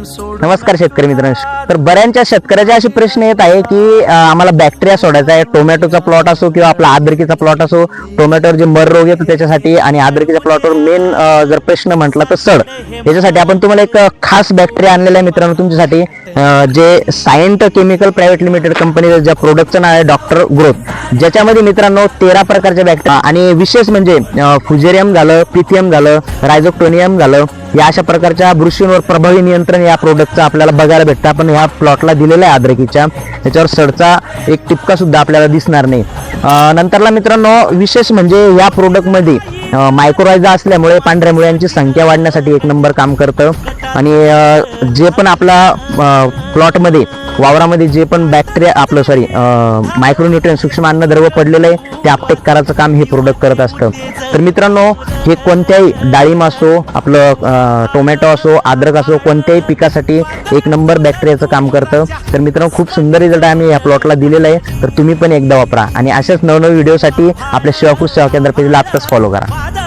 नमस्कार शेतकरी मित्रांनो. तर बऱ्याचशा शेतकऱ्याचे असे प्रश्न येत आहे की आम्हाला बॅक्टेरिया सोडायचा आहे. टोमॅटोचा प्लॉट असो किंवा आपला अद्रकीचा प्लॉट असो, टोमॅटोवर जे मर रोग येतो त्याच्यासाठी, आणि अद्रकीच्या प्लॉटवर मेन जर प्रश्न म्हटला तर सड, याच्यासाठी आपण तुम्हाला एक खास बॅक्टेरिया आणलेला आहे मित्रांनो तुमच्यासाठी, जे Cyient chemical private limited company, ज्या प्रोडक्टचं नाव आहे डॉक्टर ग्रोथ, ज्याच्यामध्ये मित्रांनो 13 प्रकारच्या बॅक्टेरिया, आणि विशेष म्हणजे फ्युजेरियम झालं, पिथियम झालं, रायझोक्टोनियम झालं, या अशा प्रकारच्या बुरशींवर प्रभावी नियंत्रण या प्रोडक्टचं आपल्याला बघायला भेटतं. आपण ह्या प्लॉटला दिलेलं आहे अद्रकीच्या, त्याच्यावर सडचा एक टिपका सुद्धा आपल्याला दिसणार नाही. नंतरला मित्रांनो विशेष म्हणजे या प्रोडक्टमध्ये मायक्रोरायझा असल्यामुळे पांढऱ्या मुळ्यांची संख्या वाढण्यासाठी एक नंबर काम करतं. आणि जे पण आपला प्लॉटमध्ये वावरामध्ये जे पण बॅक्टेरिया मायक्रोन्यूट्रियन सूक्ष्म अन्नद्रव्य पडलेलं आहे ते अपटेक करायचं काम हे प्रोडक्ट करत असतं. तर मित्रांनो हे कोणत्याही डाळिंब असो, आपलं टोमॅटो असो, अद्रक असो, कोणत्याही पिकासाठी एक नंबर बॅक्टेरियाचं काम करतं. तर मित्रांनो खूप सुंदर रिझल्ट आम्ही या प्लॉटला दिलेला आहे. तर तुम्ही पण एकदा वापरा, आणि अशाच नवनवीन व्हिडिओसाठी आपल्या शिवाकृषी सेवा केंद्र पेजला आत्ताच फॉलो करा.